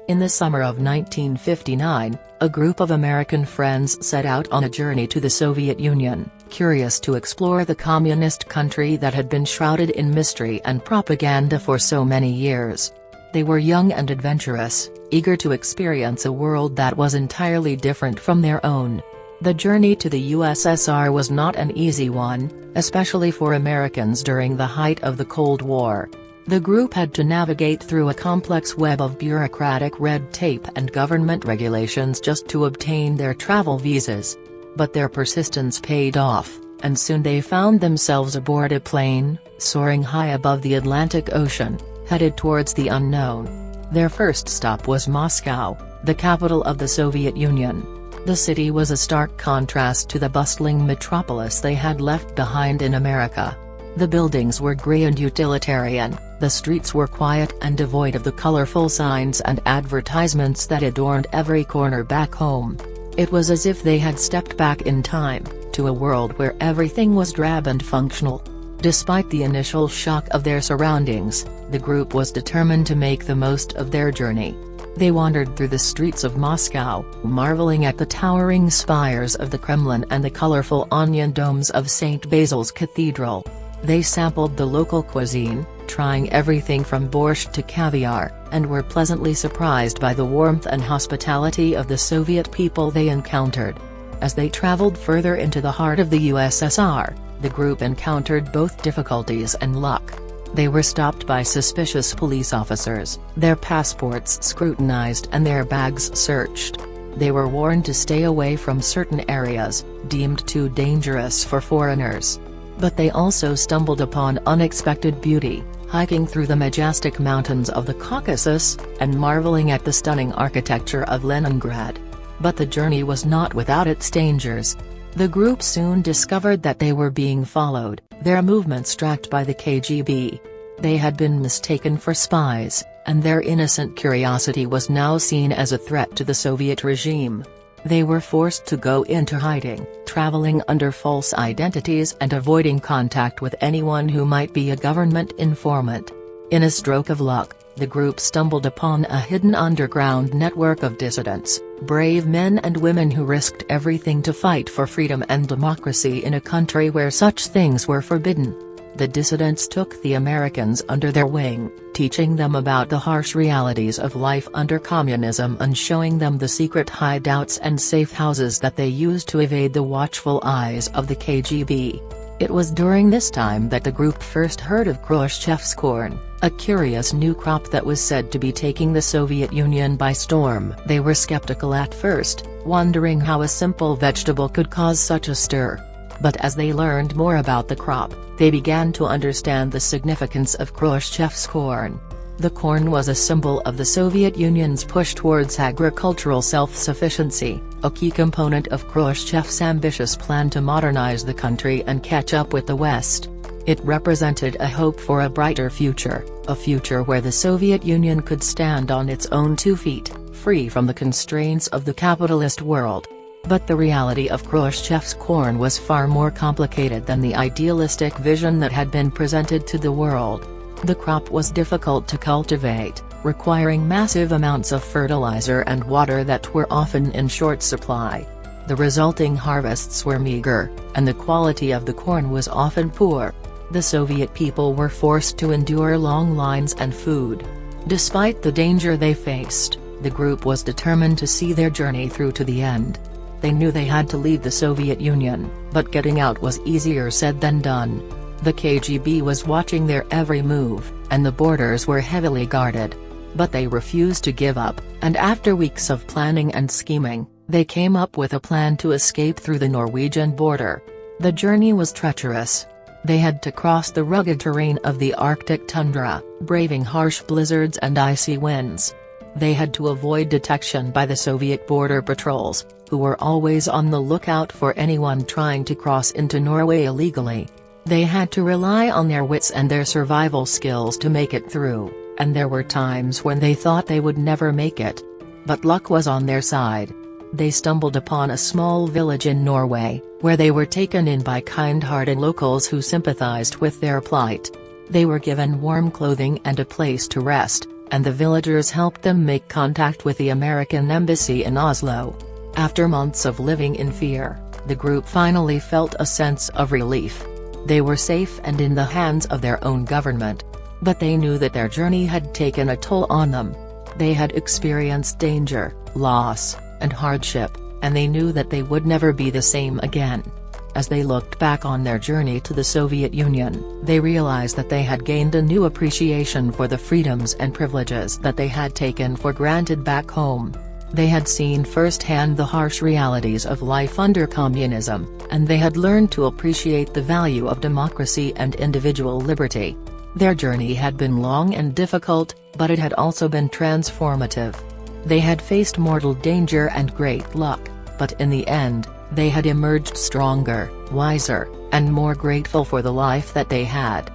In the summer of 1959, a group of American friends set out on a journey to the Soviet Union, curious to explore the communist country that had been shrouded in mystery and propaganda for so many years. They were young and adventurous, eager to experience a world that was entirely different from their own. The journey to the USSR was not an easy one, especially for Americans during the height of the Cold War. The group had to navigate through a complex web of bureaucratic red tape and government regulations just to obtain their travel visas. But their persistence paid off, and soon they found themselves aboard a plane, soaring high above the Atlantic Ocean, headed towards the unknown. Their first stop was Moscow, the capital of the Soviet Union. The city was a stark contrast to the bustling metropolis they had left behind in America. The buildings were grey and utilitarian, the streets were quiet and devoid of the colorful signs and advertisements that adorned every corner back home. It was as if they had stepped back in time, to a world where everything was drab and functional. Despite the initial shock of their surroundings, the group was determined to make the most of their journey. They wandered through the streets of Moscow, marveling at the towering spires of the Kremlin and the colorful onion domes of St. Basil's Cathedral. They sampled the local cuisine, trying everything from borscht to caviar, and were pleasantly surprised by the warmth and hospitality of the Soviet people they encountered. As they traveled further into the heart of the USSR, the group encountered both difficulties and luck. They were stopped by suspicious police officers, their passports scrutinized and their bags searched. They were warned to stay away from certain areas, deemed too dangerous for foreigners. But they also stumbled upon unexpected beauty, hiking through the majestic mountains of the Caucasus, and marveling at the stunning architecture of Leningrad. But the journey was not without its dangers. The group soon discovered that they were being followed, their movements tracked by the KGB. They had been mistaken for spies, and their innocent curiosity was now seen as a threat to the Soviet regime. They were forced to go into hiding, traveling under false identities and avoiding contact with anyone who might be a government informant. In a stroke of luck, the group stumbled upon a hidden underground network of dissidents, brave men and women who risked everything to fight for freedom and democracy in a country where such things were forbidden. The dissidents took the Americans under their wing, teaching them about the harsh realities of life under communism and showing them the secret hideouts and safe houses that they used to evade the watchful eyes of the KGB. It was during this time that the group first heard of Khrushchev's corn, a curious new crop that was said to be taking the Soviet Union by storm. They were skeptical at first, wondering how a simple vegetable could cause such a stir. But as they learned more about the crop, they began to understand the significance of Khrushchev's corn. The corn was a symbol of the Soviet Union's push towards agricultural self-sufficiency, a key component of Khrushchev's ambitious plan to modernize the country and catch up with the West. It represented a hope for a brighter future, a future where the Soviet Union could stand on its own 2 feet, free from the constraints of the capitalist world. But the reality of Khrushchev's corn was far more complicated than the idealistic vision that had been presented to the world. The crop was difficult to cultivate, requiring massive amounts of fertilizer and water that were often in short supply. The resulting harvests were meager, and the quality of the corn was often poor. The Soviet people were forced to endure long lines and food. Despite the danger they faced, the group was determined to see their journey through to the end. They knew they had to leave the Soviet Union, but getting out was easier said than done. The KGB was watching their every move, and the borders were heavily guarded. But they refused to give up, and after weeks of planning and scheming, they came up with a plan to escape through the Norwegian border. The journey was treacherous. They had to cross the rugged terrain of the Arctic tundra, braving harsh blizzards and icy winds. They had to avoid detection by the Soviet border patrols, who were always on the lookout for anyone trying to cross into Norway illegally. They had to rely on their wits and their survival skills to make it through, and there were times when they thought they would never make it. But luck was on their side. They stumbled upon a small village in Norway, where they were taken in by kind-hearted locals who sympathized with their plight. They were given warm clothing and a place to rest, and the villagers helped them make contact with the American embassy in Oslo. After months of living in fear, the group finally felt a sense of relief. They were safe and in the hands of their own government. But they knew that their journey had taken a toll on them. They had experienced danger, loss, and hardship, and they knew that they would never be the same again. As they looked back on their journey to the Soviet Union, they realized that they had gained a new appreciation for the freedoms and privileges that they had taken for granted back home. They had seen firsthand the harsh realities of life under communism, and they had learned to appreciate the value of democracy and individual liberty. Their journey had been long and difficult, but it had also been transformative. They had faced mortal danger and great luck, but in the end, they had emerged stronger, wiser, and more grateful for the life that they had.